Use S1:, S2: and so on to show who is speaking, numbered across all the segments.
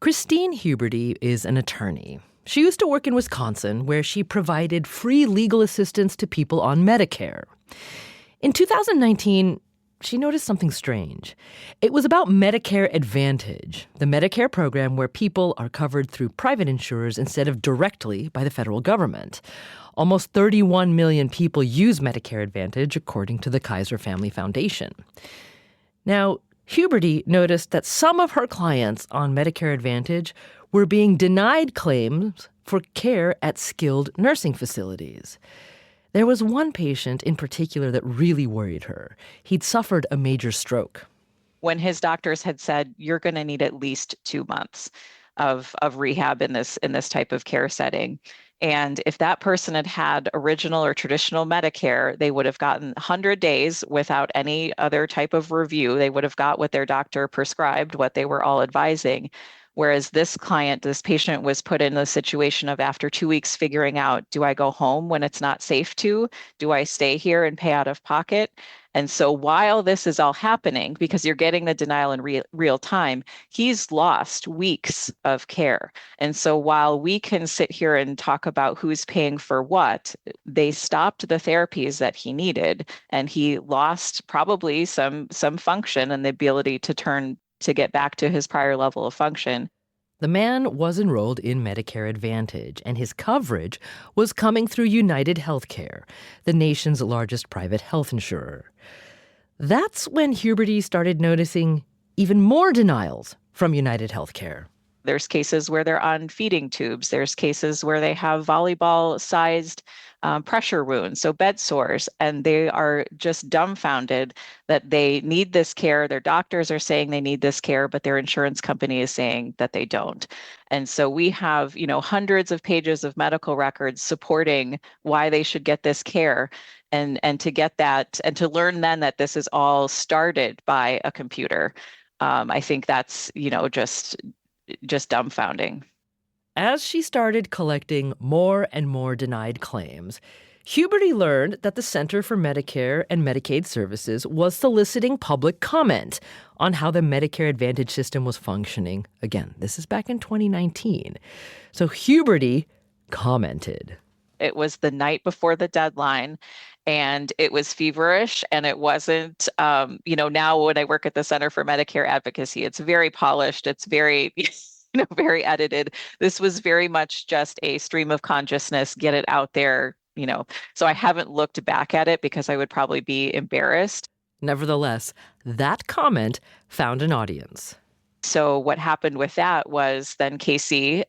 S1: Christine Huberty is an attorney. She used to work in Wisconsin, where she provided free legal assistance to people on Medicare. In 2019, she noticed something strange. It was about Medicare Advantage, the Medicare program where people are covered through private insurers instead of directly by the federal government. Almost 31 million people use Medicare Advantage, according to the Kaiser Family Foundation. Now, Huberty noticed that some of her clients on Medicare Advantage were being denied claims for care at skilled nursing facilities. There was one patient in particular that really worried her. He'd suffered a major stroke.
S2: When his doctors had said, you're going to need at least 2 months of rehab in this type of care setting. And if that person had had original or traditional Medicare, they would have gotten 100 days without any other type of review. They would have got what their doctor prescribed, what they were all advising. Whereas this patient was put in the situation of after 2 weeks figuring out, do I go home when it's not safe to? Do I stay here and pay out of pocket? And so while this is all happening, because you're getting the denial in real time, he's lost weeks of care. And so while we can sit here and talk about who's paying for what, they stopped the therapies that he needed, and he lost probably some function and the ability to get back to his prior level of function.
S1: The man was enrolled in Medicare Advantage, and his coverage was coming through United Healthcare, the nation's largest private health insurer. That's when Huberty started noticing even more denials from United Healthcare.
S2: There's cases where they're on feeding tubes. There's cases where they have volleyball-sized pressure wounds, so bed sores, and they are just dumbfounded that they need this care. Their doctors are saying they need this care, but their insurance company is saying that they don't. And so we have, hundreds of pages of medical records supporting why they should get this care, and to get that, and to learn then that this is all started by a computer. I think that's, just dumbfounding.
S1: As she started collecting more and more denied claims, Huberty learned that the Center for Medicare and Medicaid Services was soliciting public comment on how the Medicare Advantage system was functioning. Again, this is back in 2019. So Huberty commented.
S2: It was the night before the deadline, and it was feverish, and it wasn't, now when I work at the Center for Medicare Advocacy, it's very polished, it's very, very edited. This was very much just a stream of consciousness, get it out there, So I haven't looked back at it because I would probably be embarrassed.
S1: Nevertheless, that comment found an audience.
S2: So what happened with that was then Casey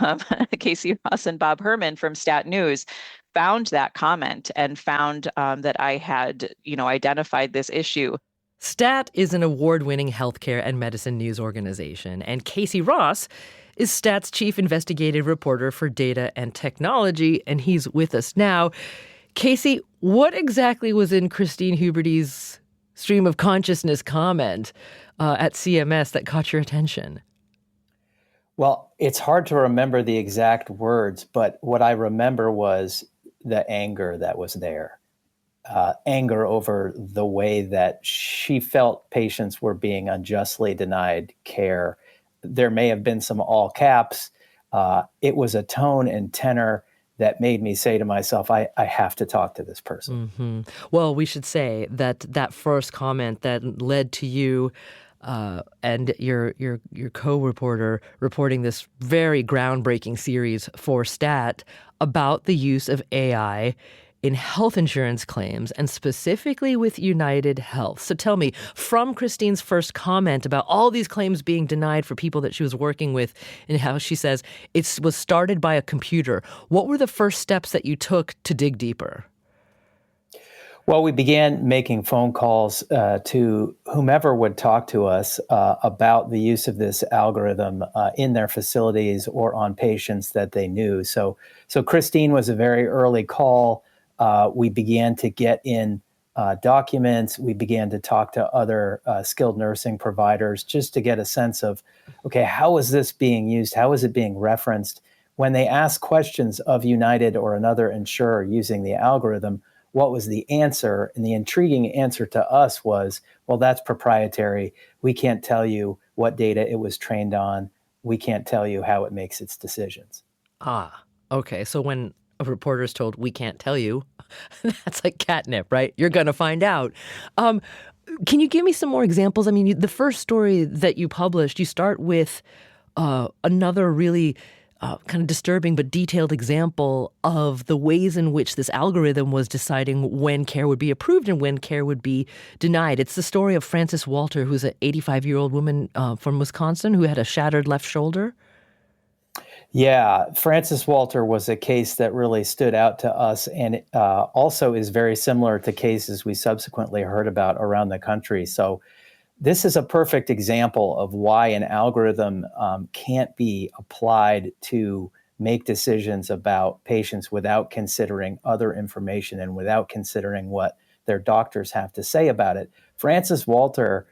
S2: Ross and Bob Herman from Stat News found that comment and found that I had, identified this issue.
S1: Stat is an award-winning healthcare and medicine news organization, and Casey Ross is Stat's chief investigative reporter for data and technology, and he's with us now. Casey, what exactly was in Christine Huberty's stream of consciousness comment at CMS that caught your attention?
S3: Well, it's hard to remember the exact words, but what I remember was the anger that was there. Anger over the way that she felt patients were being unjustly denied care. There may have been some all caps. It was a tone and tenor that made me say to myself, I have to talk to this person.
S1: Mm-hmm. Well, we should say that first comment that led to you and your co-reporter reporting this very groundbreaking series for Stat about the use of AI in health insurance claims, and specifically with United Health. So tell me, from Christine's first comment about all these claims being denied for people that she was working with, and how she says it was started by a computer, what were the first steps that you took to dig deeper?
S3: Well, we began making phone calls to whomever would talk to us about the use of this algorithm in their facilities or on patients that they knew. So Christine was a very early call. We began to get in documents. We began to talk to other skilled nursing providers just to get a sense of, okay, how is this being used? How is it being referenced? When they asked questions of United or another insurer using the algorithm, what was the answer? And the intriguing answer to us was, well, that's proprietary. We can't tell you what data it was trained on. we can't tell you how it makes its decisions.
S1: Ah, okay. So when a reporter is told, we can't tell you, that's like catnip, right? You're going to find out. Um, can you give me some more examples? I mean, the first story that you published, you start with another really kind of disturbing but detailed example of the ways in which this algorithm was deciding when care would be approved and when care would be denied. It's the story of Frances Walter, who's an 85-year-old woman from Wisconsin who had a shattered left shoulder.
S3: Yeah, Frances Walter was a case that really stood out to us, and also is very similar to cases we subsequently heard about around the country. So this is a perfect example of why an algorithm can't be applied to make decisions about patients without considering other information and without considering what their doctors have to say about it. Frances Walter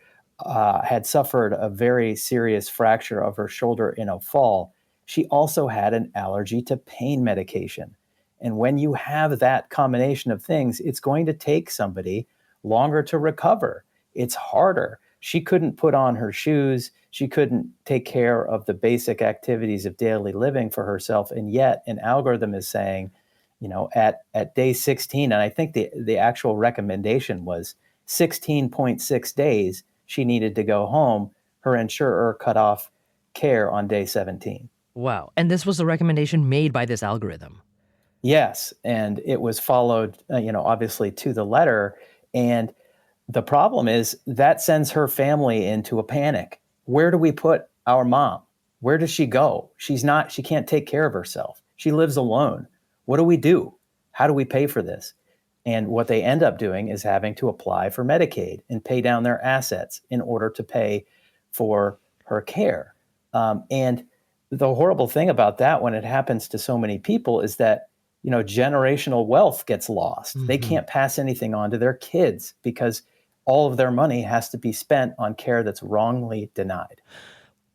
S3: had suffered a very serious fracture of her shoulder in a fall. She also had an allergy to pain medication. And when you have that combination of things, it's going to take somebody longer to recover. It's harder. She couldn't put on her shoes. She couldn't take care of the basic activities of daily living for herself. And yet an algorithm is saying, at day 16, and I think the actual recommendation was 16.6 days, she needed to go home. Her insurer cut off care on day 17.
S1: Wow. And this was a recommendation made by this algorithm.
S3: Yes. And it was followed, obviously to the letter. And the problem is that sends her family into a panic. Where do we put our mom? Where does she go? She can't take care of herself. She lives alone. What do we do? How do we pay for this? And what they end up doing is having to apply for Medicaid and pay down their assets in order to pay for her care. And the horrible thing about that, when it happens to so many people, is that generational wealth gets lost. Mm-hmm. They can't pass anything on to their kids because all of their money has to be spent on care that's wrongly denied.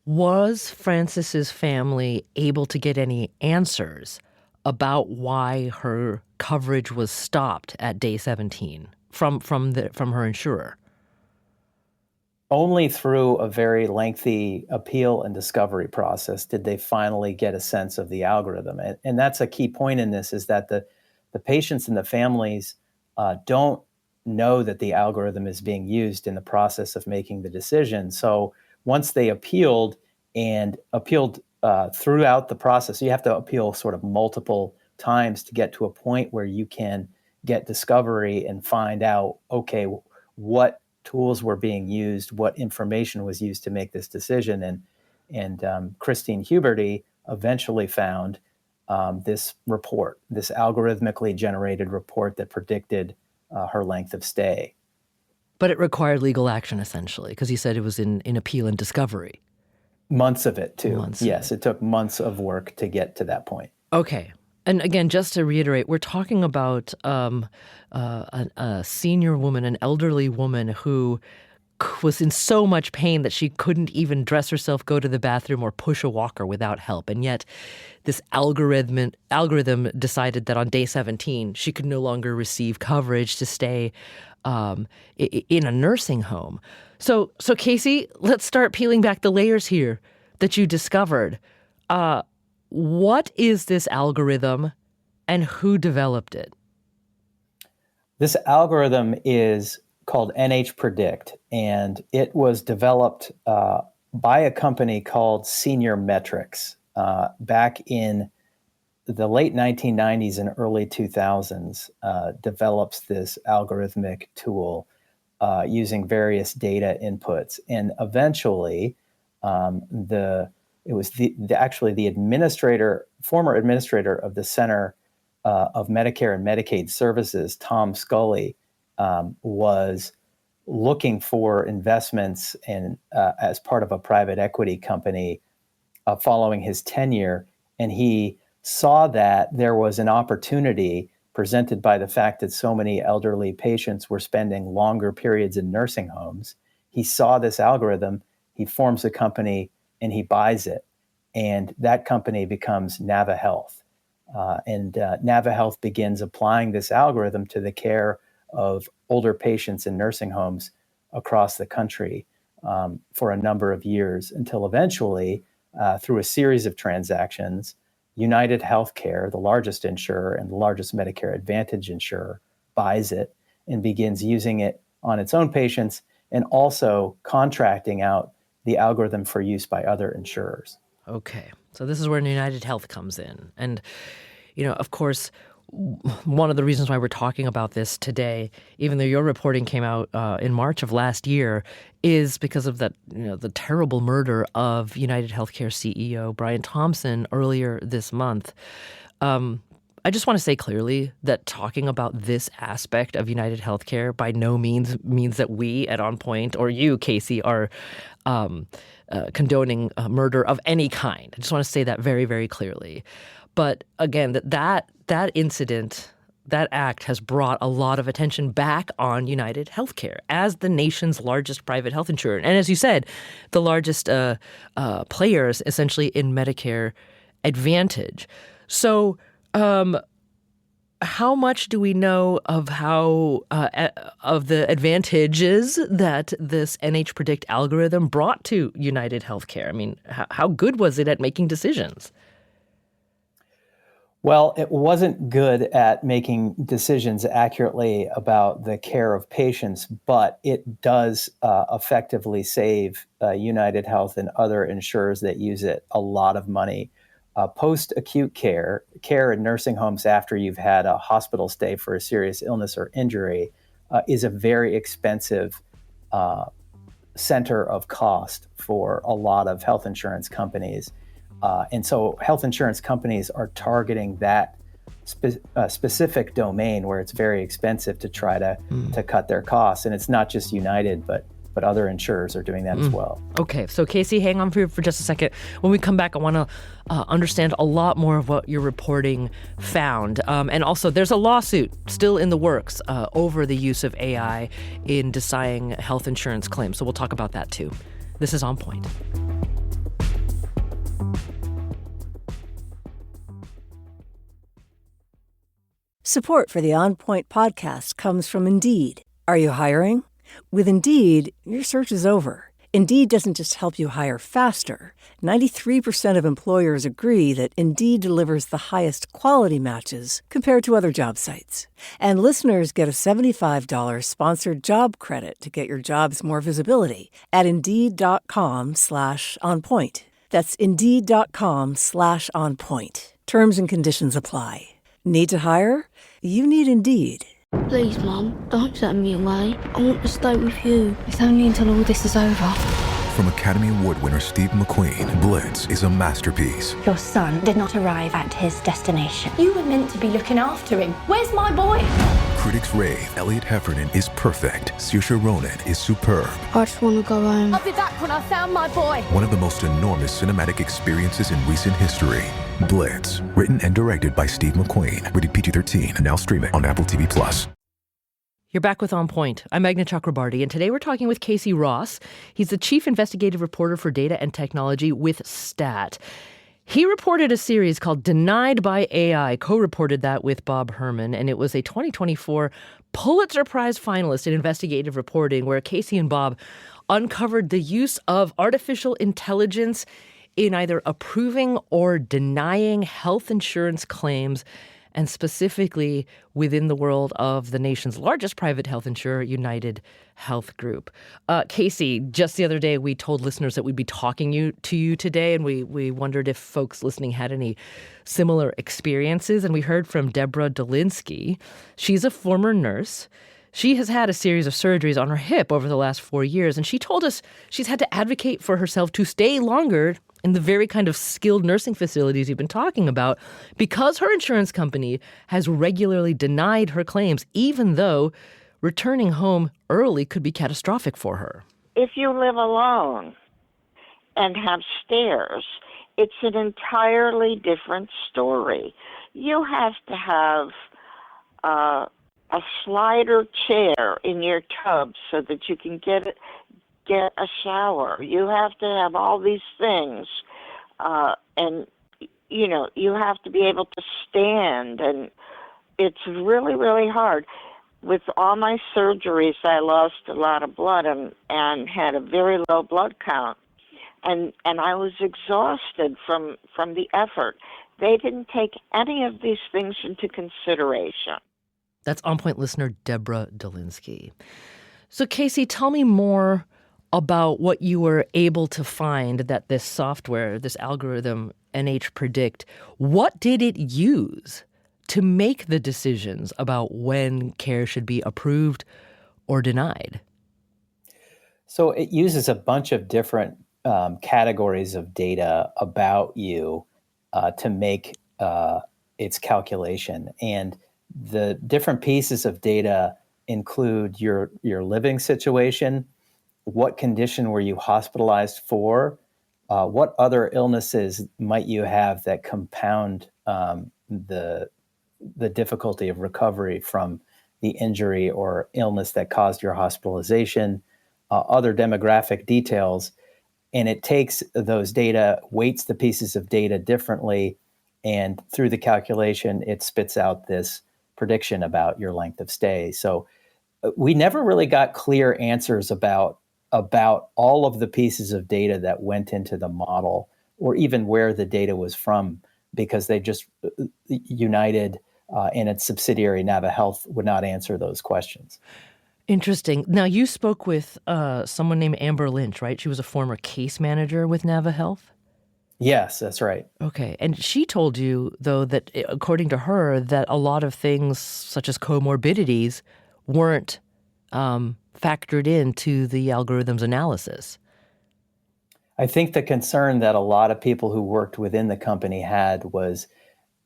S1: Was Frances's family able to get any answers about why her coverage was stopped at day 17 from her insurer?
S3: Only through a very lengthy appeal and discovery process did they finally get a sense of the algorithm. And that's a key point in this, is that the patients and the families don't know that the algorithm is being used in the process of making the decision. So once they appealed throughout the process, you have to appeal sort of multiple times to get to a point where you can get discovery and find out, okay, what tools were being used, what information was used to make this decision. And Christine Huberty eventually found this report, this algorithmically generated report that predicted her length of stay.
S1: But it required legal action, essentially, because you said it was in appeal and discovery.
S3: Months of it, too. Yes, it took months of work to get to that point.
S1: Okay. And again, just to reiterate, we're talking about a senior woman, an elderly woman who was in so much pain that she couldn't even dress herself, go to the bathroom, or push a walker without help. And yet this algorithm decided that on day 17, she could no longer receive coverage to stay in a nursing home. So Casey, let's start peeling back the layers here that you discovered. What is this algorithm and who developed it?
S3: This algorithm is called NH-Predict, and it was developed by a company called Senior Metrics back in the late 1990s and early 2000s. Develops this algorithmic tool using various data inputs, and eventually it was the former administrator of the Center of Medicare and Medicaid Services, Tom Scully, was looking for investments as part of a private equity company following his tenure, and he saw that there was an opportunity presented by the fact that so many elderly patients were spending longer periods in nursing homes. He saw this algorithm, he forms a company, and he buys it. And that company becomes Nava Health. And Nava Health begins applying this algorithm to the care of older patients in nursing homes across the country for a number of years, until eventually through a series of transactions. United Healthcare, the largest insurer and the largest Medicare Advantage insurer, buys it and begins using it on its own patients and also contracting out the algorithm for use by other insurers.
S1: Okay, so this is where United Health comes in. And, of course, one of the reasons why we're talking about this today, even though your reporting came out in March of last year, is because of that, the terrible murder of United Healthcare CEO Brian Thompson earlier this month. I just want to say clearly that talking about this aspect of United Healthcare by no means means that we at On Point or you, Casey, are condoning murder of any kind. I just want to say that very, very clearly. But again, that incident, that act has brought a lot of attention back on United Healthcare as the nation's largest private health insurer. And as you said, the largest players essentially in Medicare Advantage. So how much do we know of of the advantages that this NH Predict algorithm brought to United Healthcare? I mean, how good was it at making decisions?
S3: Well, it wasn't good at making decisions accurately about the care of patients, but it does effectively save United Health and other insurers that use it a lot of money. Post-acute care in nursing homes after you've had a hospital stay for a serious illness or injury is a very expensive center of cost for a lot of health insurance companies. And so health insurance companies are targeting that specific domain where it's very expensive to try to cut their costs. And it's not just United, but other insurers are doing that as well. Okay,
S1: so Casey, hang on for just a second. When we come back, I want to understand a lot more of what your reporting found. And also, there's a lawsuit still in the works over the use of AI in deciding health insurance claims. So we'll talk about that too. This is On Point.
S4: Support for the On Point podcast comes from Indeed. Are you hiring? With Indeed, your search is over. Indeed doesn't just help you hire faster. 93% of employers agree that Indeed delivers the highest quality matches compared to other job sites. And listeners get a $75 sponsored job credit to get your jobs more visibility at Indeed.com/onpoint. That's Indeed.com/onpoint. Terms and conditions apply. Need to hire? You need Indeed.
S5: Please, Mum, don't send me away. I want to stay with you. It's only until all this is over.
S6: From Academy Award winner Steve McQueen, Blitz is a masterpiece.
S7: Your son did not arrive at his destination.
S8: You were meant to be looking after him. Where's my boy?
S6: Critics rave Elliot Heffernan is perfect. Saoirse Ronan is superb.
S5: I just want to go home.
S8: I'll be back when I found my boy.
S6: One of the most enormous cinematic experiences in recent history. Blitz, written and directed by Steve McQueen. Rated PG-13 and now streaming on Apple TV+.
S1: You're back with On Point. I'm Meghna Chakrabarty, and today we're talking with Casey Ross. He's the chief investigative reporter for data and technology with STAT. He reported a series called Denied by AI, co-reported that with Bob Herman, and it was a 2024 Pulitzer Prize finalist in investigative reporting, where Casey and Bob uncovered the use of artificial intelligence in either approving or denying health insurance claims, and specifically within the world of the nation's largest private health insurer, United Health Group. Casey, just the other day, we told listeners that we'd be talking to you today, and we wondered if folks listening had any similar experiences. And we heard from Deborah Dolinsky. She's a former nurse. She has had a series of surgeries on her hip over the last 4 years, and she told us she's had to advocate for herself to stay longer in the very kind of skilled nursing facilities you've been talking about because her insurance company has regularly denied her claims, even though returning home early could be catastrophic for her.
S9: If you live alone and have stairs, it's an entirely different story. You have to have a slider chair in your tub so that you can get a shower. You have to have all these things. And, you have to be able to stand. And it's really, really hard. With all my surgeries, I lost a lot of blood and had a very low blood count. and I was exhausted from the effort. They didn't take any of these things into consideration.
S1: That's On Point listener Deborah Dolinsky. So, Casey, tell me more about what you were able to find that this software, this algorithm, NH Predict, what did it use to make the decisions about when care should be approved or denied?
S3: So it uses a bunch of different categories of data about you to make its calculation. And the different pieces of data include your living situation, what condition were you hospitalized for, what other illnesses might you have that compound the difficulty of recovery from the injury or illness that caused your hospitalization, other demographic details. And it takes those data, weights the pieces of data differently, and through the calculation, it spits out this prediction about your length of stay. So we never really got clear answers about all of the pieces of data that went into the model, or even where the data was from, because they just United and its subsidiary NaviHealth would not answer those questions.
S1: Interesting. Now, you spoke with someone named Amber Lynch, right? She was a former case manager with NaviHealth?
S3: Yes, that's right.
S1: Okay. And she told you, though, that according to her, that a lot of things such as comorbidities weren't factored into the algorithm's analysis.
S3: I think the concern that a lot of people who worked within the company had was,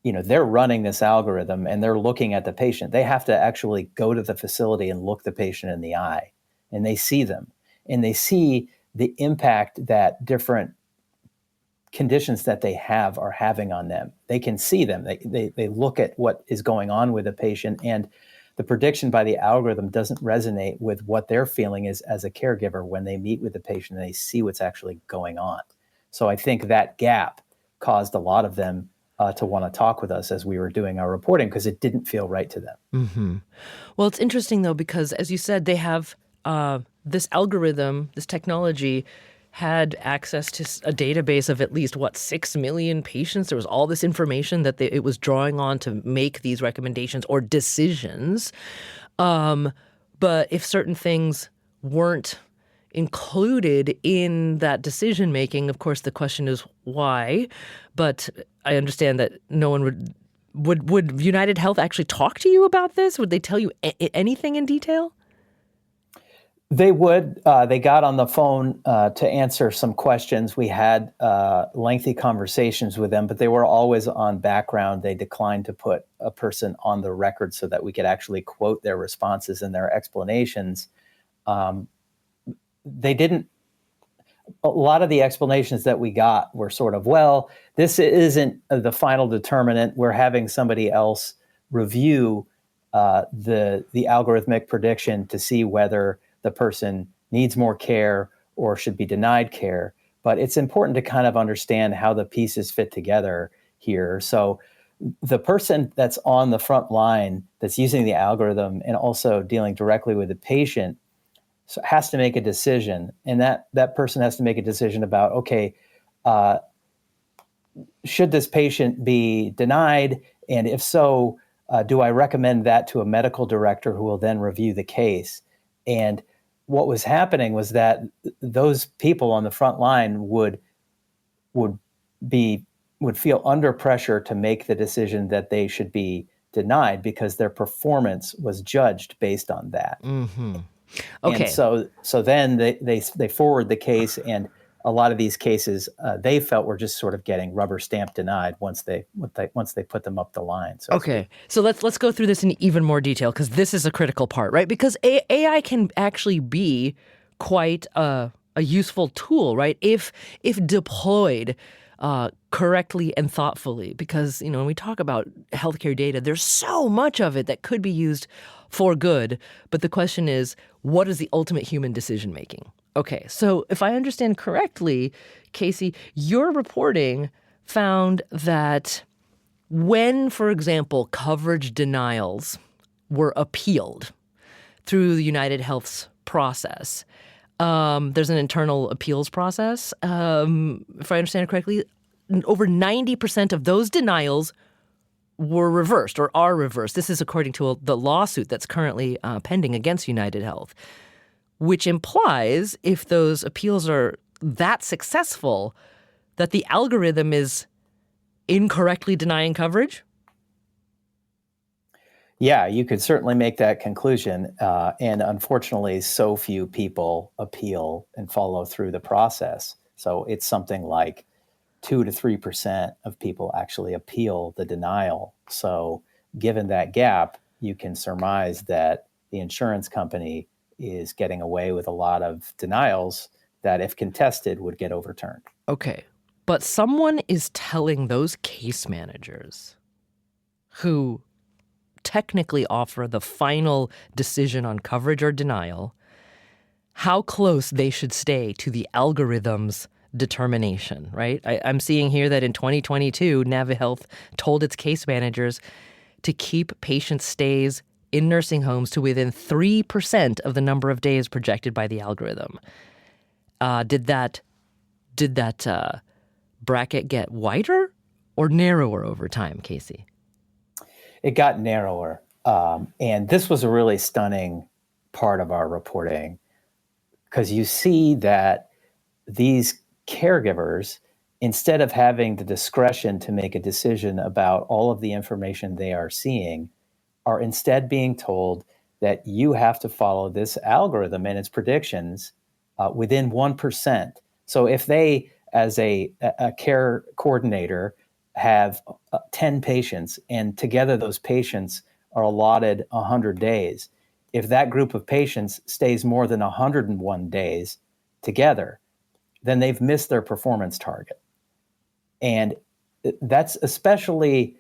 S3: they're running this algorithm and they're looking at the patient. They have to actually go to the facility and look the patient in the eye, and they see them, and they see the impact that different conditions that they have are having on them. They can see them. They look at what is going on with the patient, and the prediction by the algorithm doesn't resonate with what they're feeling is as a caregiver when they meet with the patient and they see what's actually going on. So I think that gap caused a lot of them to want to talk with us as we were doing our reporting, because it didn't feel right to them.
S1: Mm-hmm. Well, it's interesting, though, because as you said, they have this algorithm, this technology had access to a database of at least, 6 million patients. There was all this information that it was drawing on to make these recommendations or decisions. But if certain things weren't included in that decision making, of course, the question is why. But I understand that no one would United Health actually talk to you about this? Would they tell you anything in detail?
S3: They would. They got on the phone to answer some questions. We had lengthy conversations with them, but they were always on background. They declined to put a person on the record so that we could actually quote their responses and their explanations. They didn't. A lot of the explanations that we got were sort of, well, this isn't the final determinant. We're having somebody else review the algorithmic prediction to see whether the person needs more care or should be denied care. But it's important to kind of understand how the pieces fit together here. So the person that's on the front line that's using the algorithm and also dealing directly with the patient has to make a decision. And that person has to make a decision about, okay, should this patient be denied? And if so, do I recommend that to a medical director who will then review the case? And what was happening was that those people on the front line would feel under pressure to make the decision that they should be denied because their performance was judged based on that.
S1: Mm-hmm. Okay.
S3: And so then they forward the case, and a lot of these cases they felt were just sort of getting rubber stamp denied once they put them up the line.
S1: Okay, so let's go through this in even more detail, because this is a critical part, right? Because AI can actually be quite a useful tool, right? If deployed correctly and thoughtfully, because when we talk about healthcare data, there's so much of it that could be used for good. But the question is, what is the ultimate human decision making? Okay, so if I understand correctly, Casey, your reporting found that when, for example, coverage denials were appealed through the United Health's process, There's an internal appeals process. If I understand it correctly, over 90% of those denials were reversed or are reversed. This is according to the lawsuit that's currently pending against United Health, which implies if those appeals are that successful, that the algorithm is incorrectly denying coverage?
S3: Yeah, you could certainly make that conclusion. And unfortunately, so few people appeal and follow through the process. So it's something like 2 to 3% of people actually appeal the denial. So given that gap, you can surmise that the insurance company is getting away with a lot of denials that, if contested, would get overturned.
S1: Okay, but someone is telling those case managers who technically offer the final decision on coverage or denial how close they should stay to the algorithm's determination, right? I'm seeing here that in 2022, NaviHealth told its case managers to keep patient stays in nursing homes to within 3% of the number of days projected by the algorithm. Did that bracket get wider or narrower over time, Casey?
S3: It got narrower. And this was a really stunning part of our reporting, because you see that these caregivers, instead of having the discretion to make a decision about all of the information they are seeing, are instead being told that you have to follow this algorithm and its predictions within 1%. So if they, as a care coordinator, have 10 patients, and together those patients are allotted 100 days, if that group of patients stays more than 101 days together, then they've missed their performance target. And that's especially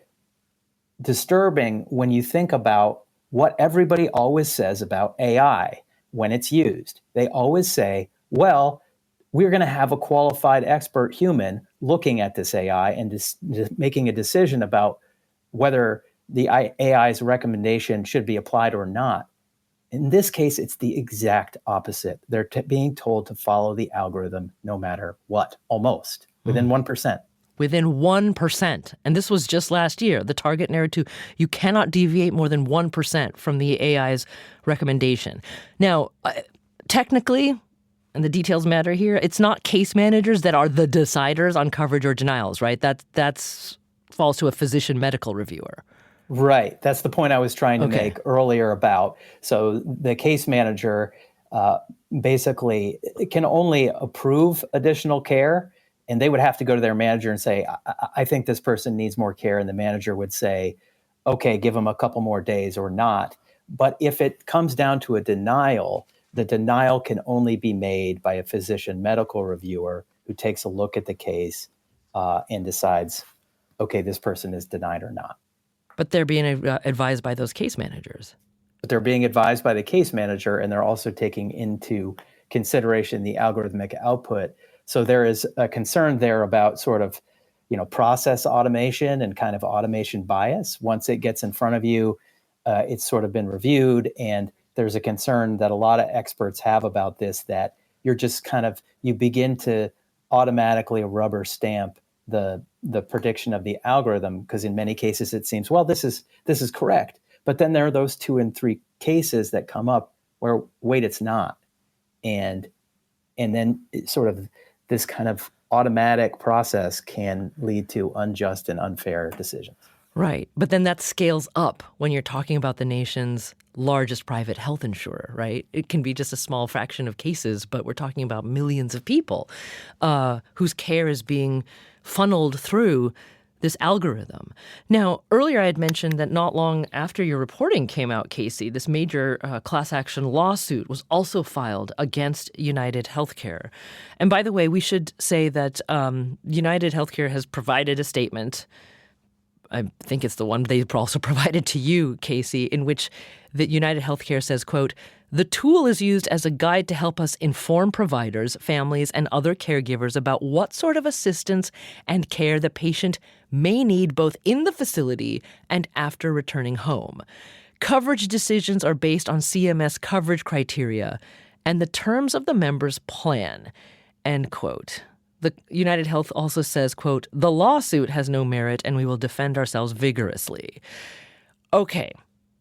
S3: disturbing when you think about what everybody always says about AI when it's used. They always say, well, we're going to have a qualified expert human looking at this AI and making a decision about whether the AI's recommendation should be applied or not. In this case, it's the exact opposite. They're being told to follow the algorithm no matter what, almost, within 1%.
S1: Within 1%. And this was just last year. The target narrowed to you cannot deviate more than 1% from the AI's recommendation. Now, technically, and the details matter here, it's not case managers that are the deciders on coverage or denials, right? That's falls to a physician medical reviewer.
S3: Right. That's the point I was trying to make earlier about. So the case manager basically can only approve additional care, and they would have to go to their manager and say, I think this person needs more care. And the manager would say, okay, give them a couple more days or not. But if it comes down to a denial, the denial can only be made by a physician medical reviewer who takes a look at the case and decides, okay, this person is denied or not.
S1: But they're being advised by those case managers.
S3: But they're being advised by the case manager, and they're also taking into consideration the algorithmic output. So there is a concern there about sort of, process automation and kind of automation bias. Once it gets in front of you, it's sort of been reviewed, and there's a concern that a lot of experts have about this, that you're just you begin to automatically rubber stamp the prediction of the algorithm, because in many cases it seems, well, this is correct. But then there are those 2 and 3 cases that come up where, wait, it's not. And then sort of this kind of automatic process can lead to unjust and unfair decisions.
S1: Right. But then that scales up when you're talking about the nation's largest private health insurer, right? It can be just a small fraction of cases, but we're talking about millions of people whose care is being funneled through this algorithm. Now, earlier I had mentioned that not long after your reporting came out, Casey, this major class action lawsuit was also filed against United Healthcare. And by the way, we should say that United Healthcare has provided a statement. I think it's the one they also provided to you, Casey, in which the United Healthcare says, quote, "The tool is used as a guide to help us inform providers, families, and other caregivers about what sort of assistance and care the patient may need both in the facility and after returning home. Coverage decisions are based on CMS coverage criteria, and the terms of the members' plan, end quote. The United Health also says, quote, the lawsuit has no merit and we will defend ourselves vigorously. Okay,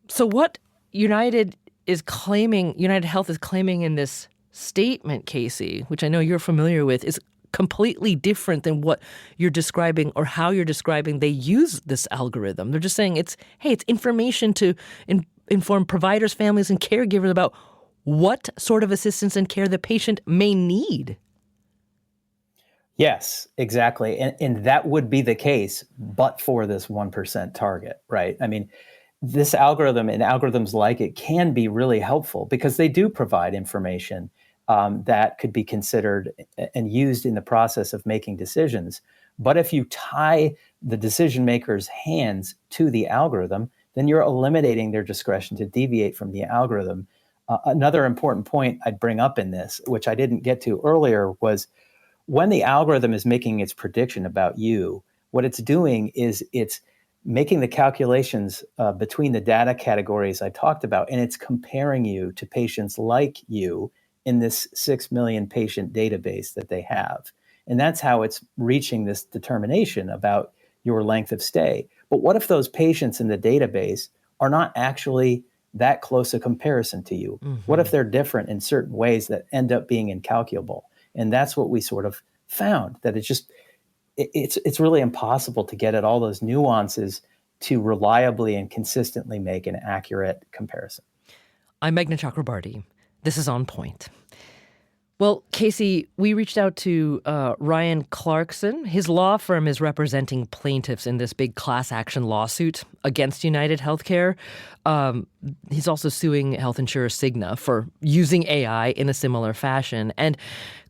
S1: so what United Health is claiming in this statement, Casey, which I know you're familiar with, is completely different than what you're describing or how you're describing they use this algorithm. They're just saying it's information to inform providers, families, and caregivers about what sort of assistance and care the patient may need.
S3: Yes, exactly. And that would be the case, but for this 1% target, right? I mean, this algorithm and algorithms like it can be really helpful because they do provide information that could be considered and used in the process of making decisions. But if you tie the decision maker's hands to the algorithm, then you're eliminating their discretion to deviate from the algorithm. Another important point I'd bring up in this, which I didn't get to earlier, was when the algorithm is making its prediction about you, what it's doing is it's making the calculations between the data categories I talked about, and it's comparing you to patients like you in this 6 million patient database that they have. And that's how it's reaching this determination about your length of stay. But what if those patients in the database are not actually that close a comparison to you? Mm-hmm. What if they're different in certain ways that end up being incalculable? And that's what we sort of found, that it's really impossible to get at all those nuances to reliably and consistently make an accurate comparison.
S1: I'm Meghna Chakrabarty. This is On Point. Well, Casey, we reached out to Ryan Clarkson. His law firm is representing plaintiffs in this big class action lawsuit against United Healthcare. He's also suing health insurer Cigna for using AI in a similar fashion. And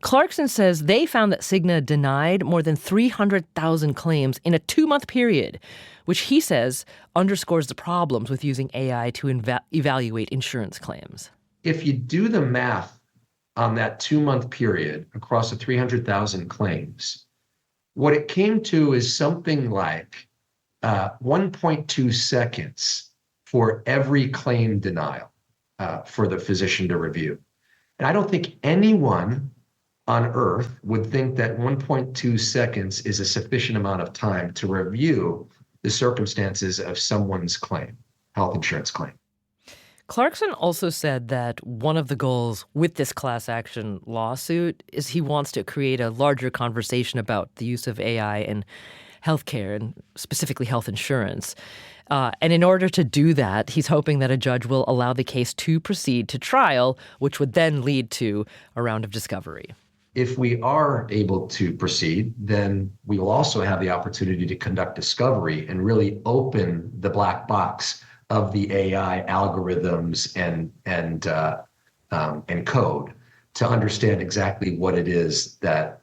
S1: Clarkson says they found that Cigna denied more than 300,000 claims in a 2-month period, which he says underscores the problems with using AI to evaluate insurance claims.
S10: If you do the math on that 2-month period across the 300,000 claims, what it came to is something like 1.2 seconds for every claim denial for the physician to review. And I don't think anyone on earth would think that 1.2 seconds is a sufficient amount of time to review the circumstances of someone's claim, health insurance claim.
S1: Clarkson also said that one of the goals with this class action lawsuit is he wants to create a larger conversation about the use of AI in healthcare and specifically health insurance. And in order to do that, he's hoping that a judge will allow the case to proceed to trial, which would then lead to a round of discovery.
S10: If we are able to proceed, then we will also have the opportunity to conduct discovery and really open the black box of the AI algorithms and code to understand exactly what it is that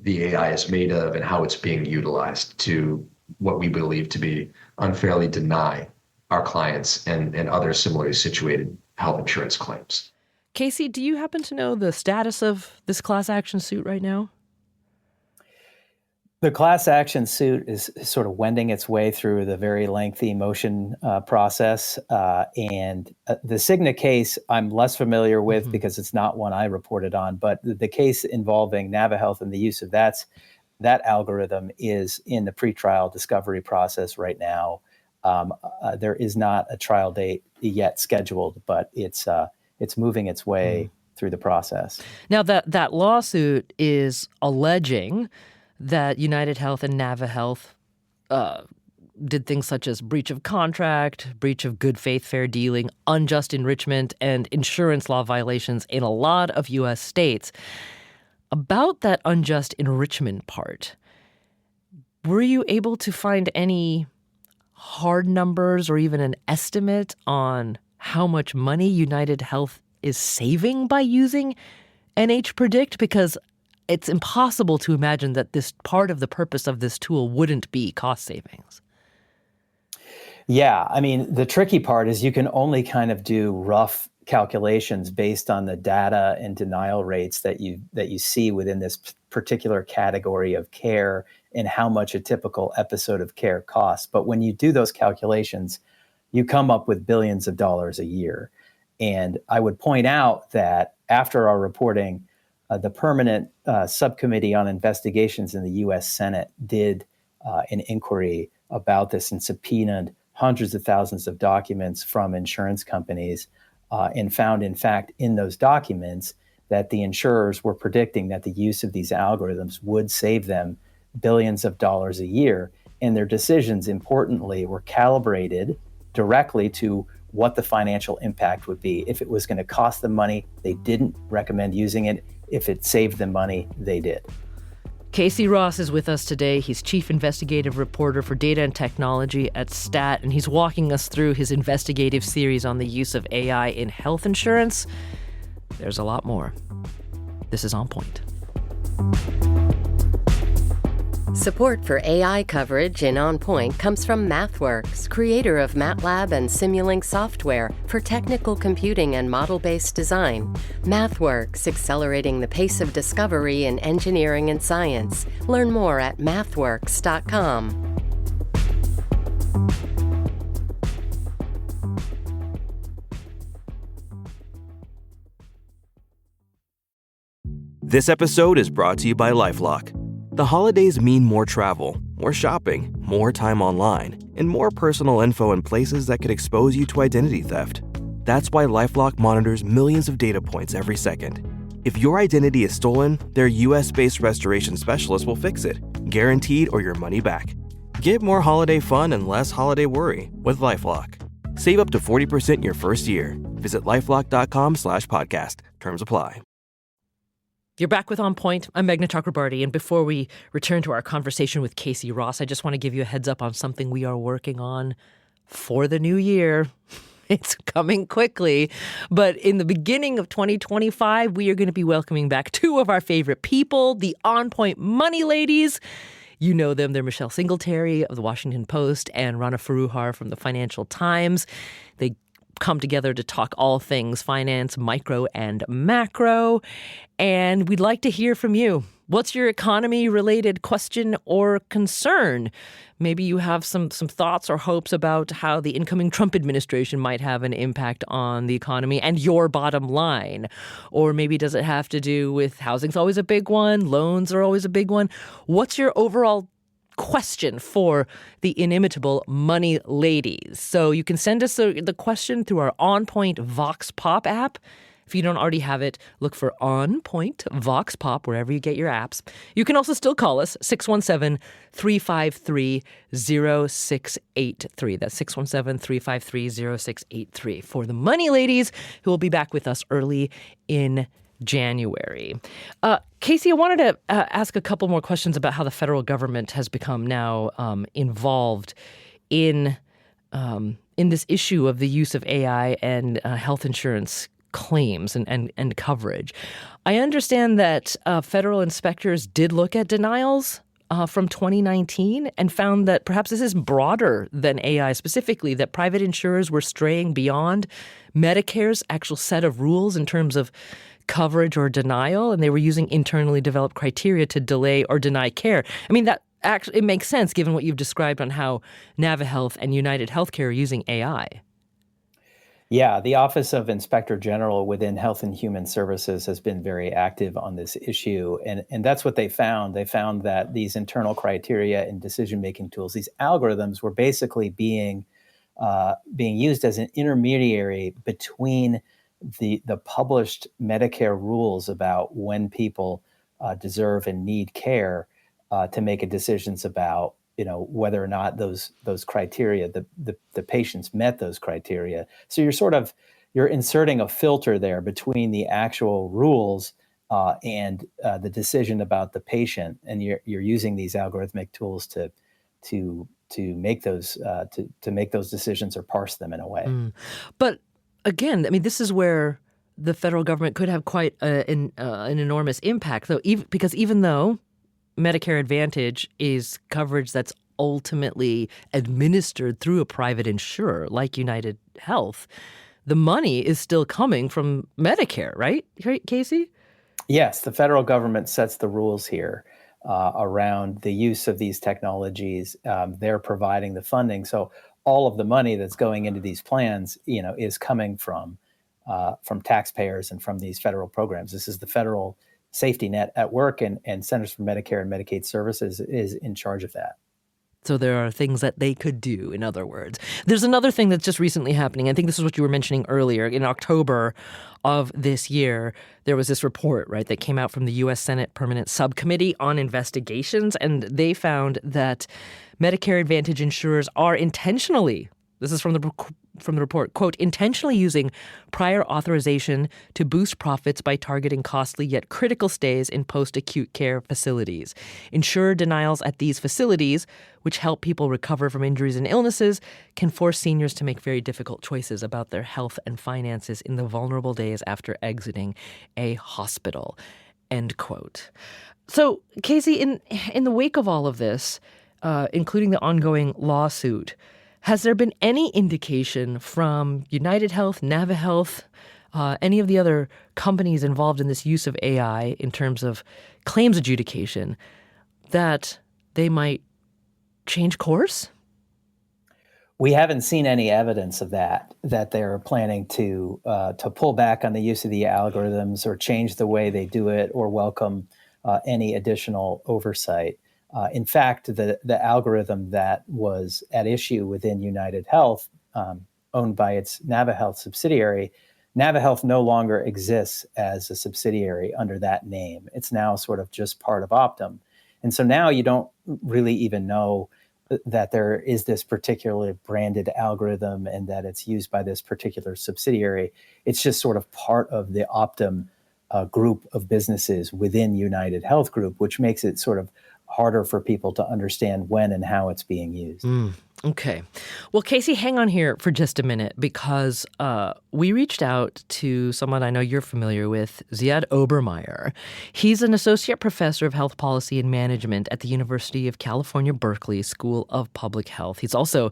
S10: the AI is made of and how it's being utilized to what we believe to be unfairly deny our clients and other similarly situated health insurance claims.
S1: Casey, do you happen to know the status of this class action suit right now?
S3: The class action suit is sort of wending its way through the very lengthy motion process. And the Cigna case I'm less familiar with because it's not one I reported on, but the case involving NaviHealth and the use of that algorithm is in the pretrial discovery process right now. There is not a trial date yet scheduled, but it's moving its way through the process.
S1: Now, that lawsuit is alleging that United Health and NaviHealth did things such as breach of contract, breach of good faith, fair dealing, unjust enrichment, and insurance law violations in a lot of U.S. states. About that unjust enrichment part, were you able to find any hard numbers or even an estimate on how much money United Health is saving by using NH Predict? Because it's impossible to imagine that this part of the purpose of this tool wouldn't be cost savings.
S3: Yeah, I mean, the tricky part is you can only kind of do rough calculations based on the data and denial rates that you see within this particular category of care and how much a typical episode of care costs. But when you do those calculations, you come up with billions of dollars a year. And I would point out that after our reporting, the permanent subcommittee on investigations in the U.S. Senate did an inquiry about this and subpoenaed hundreds of thousands of documents from insurance companies and found, in fact, in those documents that the insurers were predicting that the use of these algorithms would save them billions of dollars a year. And their decisions, importantly, were calibrated directly to what the financial impact would be. If it was going to cost them money, they didn't recommend using it. If it saved them money, they did.
S1: Casey Ross is with us today. He's Chief Investigative Reporter for Data and Technology at STAT, and he's walking us through his investigative series on the use of AI in health insurance. There's a lot more. This is On Point.
S11: Support for AI coverage in On Point comes from MathWorks, creator of MATLAB and Simulink software for technical computing and model-based design. MathWorks, accelerating the pace of discovery in engineering and science. Learn more at mathworks.com.
S12: This episode is brought to you by LifeLock. The holidays mean more travel, more shopping, more time online, and more personal info in places that could expose you to identity theft. That's why LifeLock monitors millions of data points every second. If your identity is stolen, their US-based restoration specialist will fix it, guaranteed or your money back. Get more holiday fun and less holiday worry with LifeLock. Save up to 40% your first year. Visit lifelock.com/podcast. Terms apply.
S1: You're back with On Point. I'm Meghna Chakrabarty, and before we return to our conversation with Casey Ross, I just want to give you a heads up on something we are working on for the new year. It's coming quickly, but in the beginning of 2025, we are going to be welcoming back two of our favorite people, the On Point Money Ladies. You know them. They're Michelle Singletary of the Washington Post and Rana Foroohar from the Financial Times. They come together to talk all things finance, micro and macro. And we'd like to hear from you. What's your economy-related question or concern? Maybe you have some thoughts or hopes about how the incoming Trump administration might have an impact on the economy and your bottom line. Or maybe does it have to do with housing's always a big one, loans are always a big one. What's your overall question for the inimitable Money Ladies? So you can send us the question through our On Point Vox Pop app. If you don't already have it, look for On Point Vox Pop wherever you get your apps. You can also still call us 617-353-0683. That's 617-353-0683 for the Money Ladies, who will be back with us early in January. Casey, I wanted to ask a couple more questions about how the federal government has become now involved in this issue of the use of AI and health insurance claims and coverage. I understand that federal inspectors did look at denials from 2019 and found that perhaps this is broader than AI specifically, that private insurers were straying beyond Medicare's actual set of rules in terms of coverage or denial, and they were using internally developed criteria to delay or deny care. I mean, that actually, it makes sense given what you've described on how NaviHealth and United Healthcare are using AI.
S3: Yeah, the Office of Inspector General within Health and Human Services has been very active on this issue. And that's what they found. They found that these internal criteria and decision-making tools, these algorithms were basically being used as an intermediary between the published Medicare rules about when people deserve and need care to make decisions about whether or not those criteria, the patients met those criteria. So you're inserting a filter there between the actual rules and the decision about the patient, and you're using these algorithmic tools to make those decisions or parse them in a way.
S1: But again, I mean, this is where the federal government could have quite an enormous impact, though, because even though Medicare Advantage is coverage that's ultimately administered through a private insurer like United Health, the money is still coming from Medicare, right, Casey?
S3: Yes, the federal government sets the rules here around the use of these technologies. They're providing the funding. So all of the money that's going into these plans, is coming from from taxpayers and from these federal programs. This is the federal safety net at work, and Centers for Medicare and Medicaid Services is in charge of that.
S1: So there are things that they could do, in other words. There's another thing that's just recently happening. I think this is what you were mentioning earlier. In October of this year, there was this report, right, that came out from the U.S. Senate Permanent Subcommittee on Investigations, and they found that Medicare Advantage insurers are intentionally, this is from the report, quote, intentionally using prior authorization to boost profits by targeting costly yet critical stays in post-acute care facilities. Insurer denials at these facilities, which help people recover from injuries and illnesses, can force seniors to make very difficult choices about their health and finances in the vulnerable days after exiting a hospital, end quote. So, Casey, in the wake of all of this, including the ongoing lawsuit, has there been any indication from United Health, NaviHealth, any of the other companies involved in this use of AI in terms of claims adjudication that they might change course?
S3: We haven't seen any evidence of that they're planning to pull back on the use of the algorithms or change the way they do it or welcome any additional oversight. In fact, the algorithm that was at issue within United Health, owned by its NaviHealth subsidiary, NaviHealth no longer exists as a subsidiary under that name. It's now sort of just part of Optum. And so now you don't really even know that there is this particularly branded algorithm and that it's used by this particular subsidiary. It's just sort of part of the Optum group of businesses within United Health Group, which makes it sort of harder for people to understand when and how it's being used.
S1: Okay. Well, Casey, hang on here for just a minute because we reached out to someone I know you're familiar with, Ziad Obermeyer. He's an associate professor of health policy and management at the University of California, Berkeley School of Public Health. He's also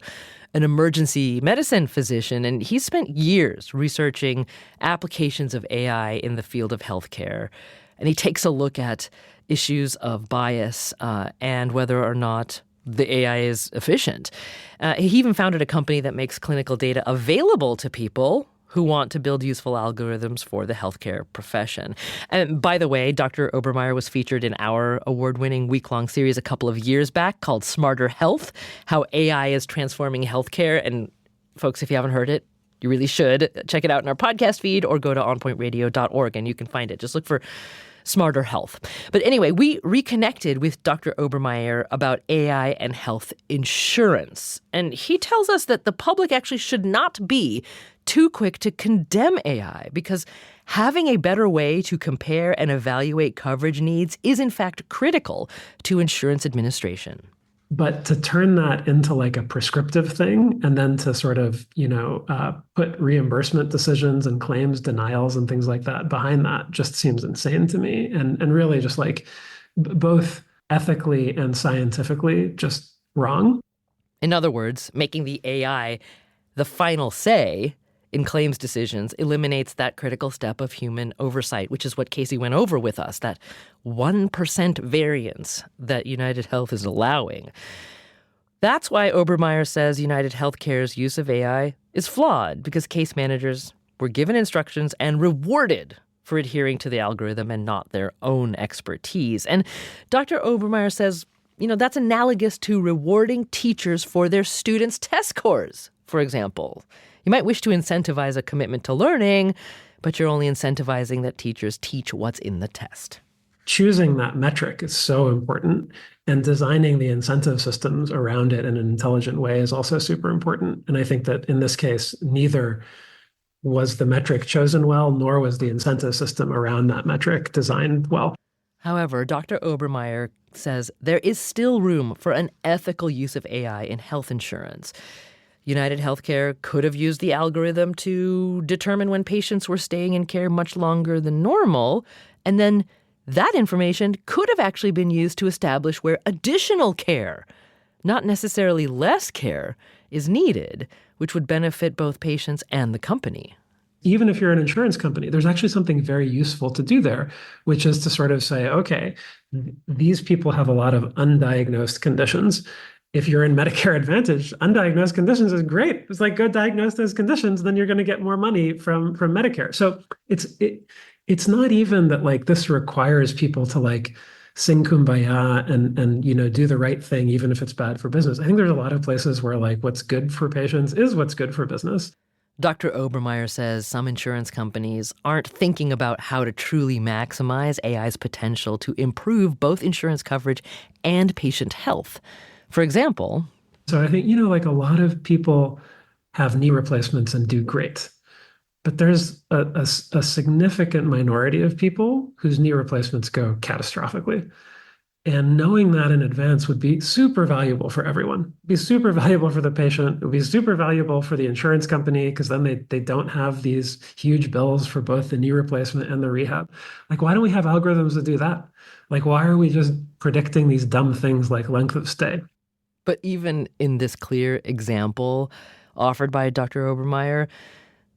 S1: an emergency medicine physician, and he's spent years researching applications of AI in the field of healthcare. And he takes a look at issues of bias and whether or not the AI is efficient. He even founded a company that makes clinical data available to people who want to build useful algorithms for the healthcare profession. And by the way, Dr. Obermeyer was featured in our award-winning week-long series a couple of years back called Smarter Health, How AI is Transforming Healthcare. And folks, if you haven't heard it, you really should. Check it out in our podcast feed or go to onpointradio.org and you can find it. Just look for Smarter Health. But anyway, we reconnected with Dr. Obermeyer about AI and health insurance. And he tells us that the public actually should not be too quick to condemn AI because having a better way to compare and evaluate coverage needs is in fact critical to insurance administration.
S13: But to turn that into like a prescriptive thing and then to sort of, put reimbursement decisions and claims denials and things like that behind that just seems insane to me. And really just like both ethically and scientifically just wrong.
S1: In other words, making the AI the final say in claims decisions eliminates that critical step of human oversight, which is what Casey went over with us, that 1% variance that United Health is allowing. That's why Obermeyer says United Healthcare's use of AI is flawed, because case managers were given instructions and rewarded for adhering to the algorithm and not their own expertise. And Dr. Obermeyer says, that's analogous to rewarding teachers for their students' test scores, for example. You might wish to incentivize a commitment to learning, but you're only incentivizing that teachers teach what's in the test.
S13: Choosing that metric is so important, and designing the incentive systems around it in an intelligent way is also super important. And I think that in this case, neither was the metric chosen well, nor was the incentive system around that metric designed well.
S1: However, Dr. Obermeyer says there is still room for an ethical use of AI in health insurance. United Healthcare could have used the algorithm to determine when patients were staying in care much longer than normal, and then that information could have actually been used to establish where additional care, not necessarily less care, is needed, which would benefit both patients and the company.
S13: Even if you're an insurance company, there's actually something very useful to do there, which is to sort of say, okay, these people have a lot of undiagnosed conditions. if you're in Medicare Advantage, undiagnosed conditions is great. It's like, go diagnose those conditions, then you're going to get more money from Medicare. So it's not even that like this requires people to like sing kumbaya and do the right thing, even if it's bad for business. I think there's a lot of places where like what's good for patients is what's good for business.
S1: Dr. Obermeyer says some insurance companies aren't thinking about how to truly maximize AI's potential to improve both insurance coverage and patient health. For example,
S13: so I think, like a lot of people have knee replacements and do great. But there's a significant minority of people whose knee replacements go catastrophically. And knowing that in advance would be super valuable for everyone. It'd be super valuable for the patient. It would be super valuable for the insurance company because then they don't have these huge bills for both the knee replacement and the rehab. Like, why don't we have algorithms that do that? Like, why are we just predicting these dumb things like length of stay?
S1: But even in this clear example offered by Dr. Obermeyer,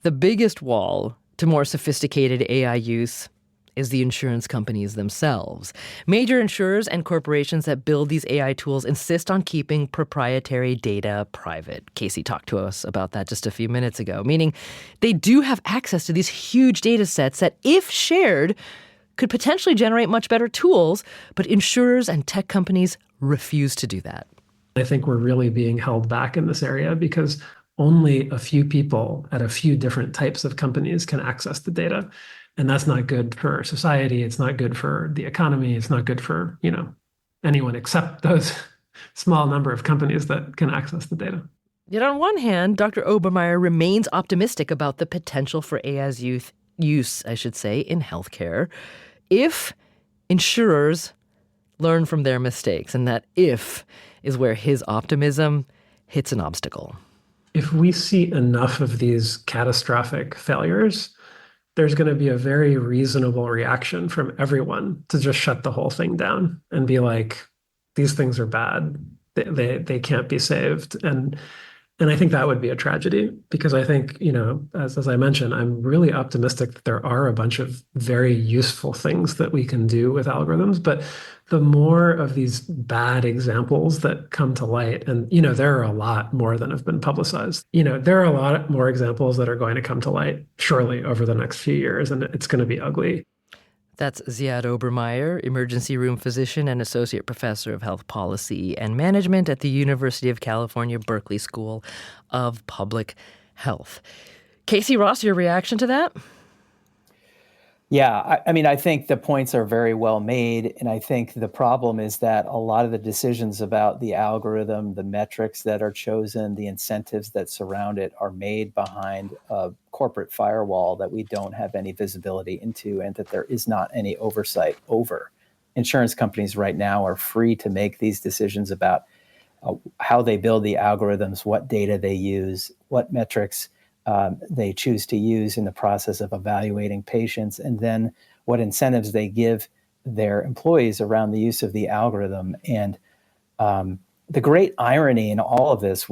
S1: the biggest wall to more sophisticated AI use is the insurance companies themselves. Major insurers and corporations that build these AI tools insist on keeping proprietary data private. Casey talked to us about that just a few minutes ago, meaning they do have access to these huge data sets that, if shared, could potentially generate much better tools, but insurers and tech companies refuse to do that.
S13: I think we're really being held back in this area because only a few people at a few different types of companies can access the data. And that's not good for society. It's not good for the economy. It's not good for, anyone except those small number of companies that can access the data.
S1: Yet on one hand, Dr. Obermeyer remains optimistic about the potential for AI's use, in healthcare if insurers learn from their mistakes. And that if is where his optimism hits an obstacle.
S13: If we see enough of these catastrophic failures, there's going to be a very reasonable reaction from everyone to just shut the whole thing down and be like, these things are bad. They can't be saved. And I think that would be a tragedy because I think, as I mentioned, I'm really optimistic that there are a bunch of very useful things that we can do with algorithms. But the more of these bad examples that come to light, and, there are a lot more than have been publicized, there are a lot more examples that are going to come to light, surely, over the next few years, and it's going to be ugly.
S1: That's Ziad Obermeyer, emergency room physician and associate professor of health policy and management at the University of California, Berkeley School of Public Health. Casey Ross, your reaction to that?
S3: Yeah, I think the points are very well made. And I think the problem is that a lot of the decisions about the algorithm, the metrics that are chosen, the incentives that surround it are made behind a corporate firewall that we don't have any visibility into and that there is not any oversight over. Insurance companies right now are free to make these decisions about how they build the algorithms, what data they use, what metrics they choose to use in the process of evaluating patients, and then what incentives they give their employees around the use of the algorithm. And the great irony in all of this,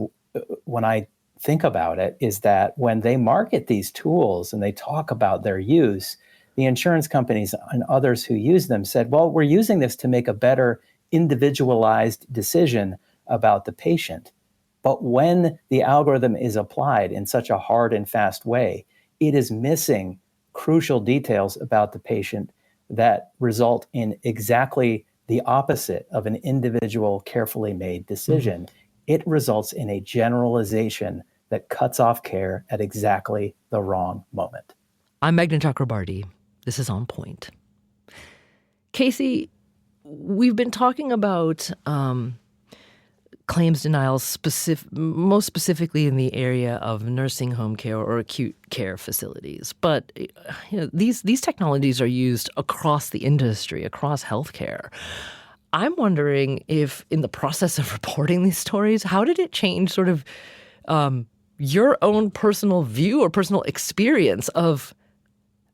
S3: when I think about it, is that when they market these tools and they talk about their use, the insurance companies and others who use them said, well, we're using this to make a better individualized decision about the patient. But when the algorithm is applied in such a hard and fast way, it is missing crucial details about the patient that result in exactly the opposite of an individual, carefully made decision. It results in a generalization that cuts off care at exactly the wrong moment.
S1: I'm Meghna Chakrabarty. This is On Point. Casey, we've been talking about claims denials, most specifically in the area of nursing home care or acute care facilities. But these technologies are used across the industry, across healthcare. I'm wondering if in the process of reporting these stories, how did it change sort of your own personal view or personal experience of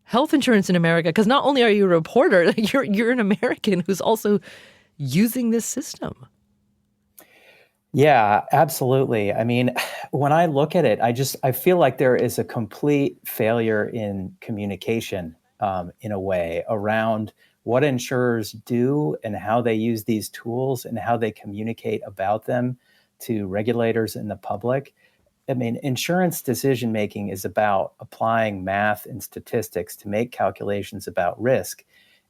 S1: health insurance in America? Because not only are you a reporter, you're an American who's also using this system.
S3: Yeah, absolutely. I mean, when I look at it, I feel like there is a complete failure in communication in a way around what insurers do and how they use these tools and how they communicate about them. to regulators and the public. I mean, insurance decision making is about applying math and statistics to make calculations about risk,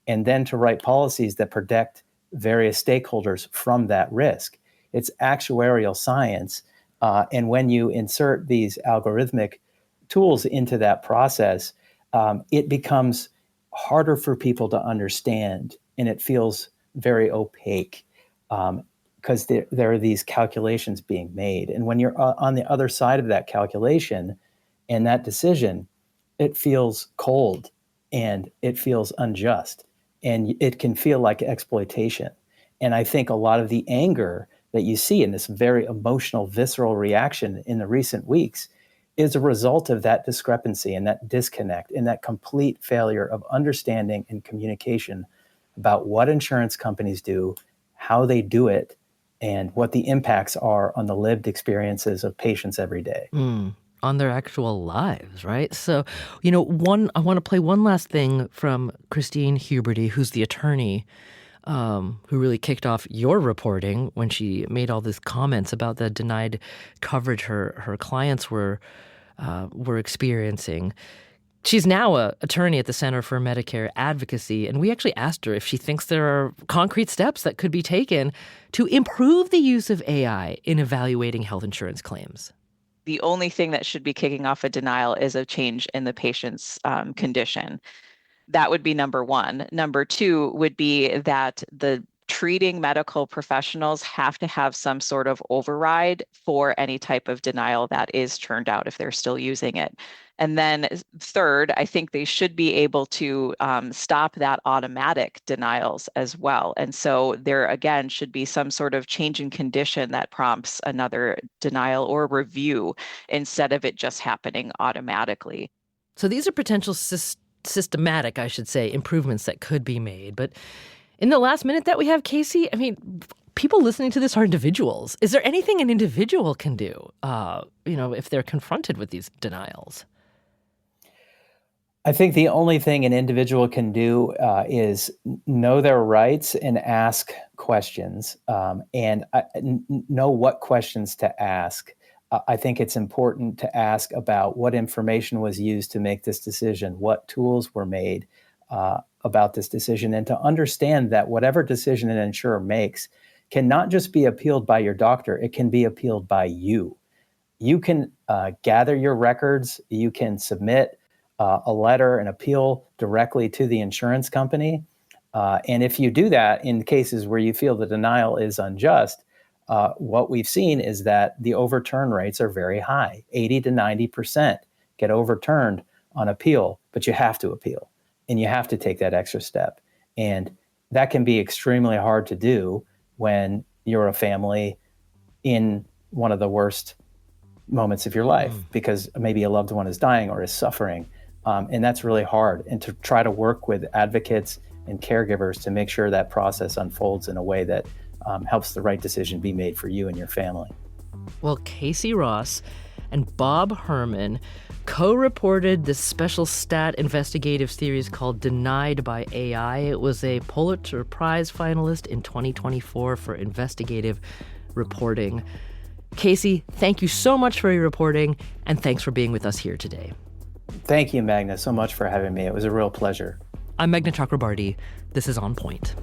S3: and then to write policies that protect various stakeholders from that risk. It's actuarial science. And when you insert these algorithmic tools into that process, it becomes harder for people to understand, and it feels very opaque because there are these calculations being made. And when you're on the other side of that calculation and that decision, it feels cold and it feels unjust, and it can feel like exploitation. And I think a lot of the anger that you see in this very emotional, visceral reaction in the recent weeks is a result of that discrepancy and that disconnect and that complete failure of understanding and communication about what insurance companies do, how they do it, and what the impacts are on the lived experiences of patients every day.
S1: On their actual lives, right? So, I want to play one last thing from Christine Huberty, who's the attorney who really kicked off your reporting when she made all these comments about the denied coverage her clients were experiencing. She's now an attorney at the Center for Medicare Advocacy, and we actually asked her if she thinks there are concrete steps that could be taken to improve the use of AI in evaluating health insurance claims.
S2: The only thing that should be kicking off a denial is a change in the patient's condition. That would be number one. Number two would be that the treating medical professionals have to have some sort of override for any type of denial that is turned out if they're still using it. And then third, I think they should be able to stop that automatic denials as well. And so there, again, should be some sort of change in condition that prompts another denial or review instead of it just happening automatically.
S1: So these are potential systematic, I should say, improvements that could be made. But in the last minute that we have, Casey, I mean, people listening to this are individuals. Is there anything an individual can do, if they're confronted with these denials?
S3: I think the only thing an individual can do is know their rights and ask questions, and know what questions to ask. I think it's important to ask about what information was used to make this decision, what tools were made about this decision, and to understand that whatever decision an insurer makes can not just be appealed by your doctor, it can be appealed by you. You can gather your records, you can submit a letter, an appeal directly to the insurance company. And if you do that in cases where you feel the denial is unjust, what we've seen is that the overturn rates are very high. 80 to 90% get overturned on appeal, but you have to appeal and you have to take that extra step. And that can be extremely hard to do when you're a family in one of the worst moments of your life because maybe a loved one is dying or is suffering. And that's really hard. And to try to work with advocates and caregivers to make sure that process unfolds in a way that helps the right decision be made for you and your family.
S1: Well, Casey Ross and Bob Herman co-reported this special stat investigative series called Denied by AI. It was a Pulitzer Prize finalist in 2024 for investigative reporting. Casey, thank you so much for your reporting, and thanks for being with us here today.
S3: Thank you, Magna, so much for having me. It was a real pleasure.
S1: I'm Meghna Chakrabarty. This is On Point.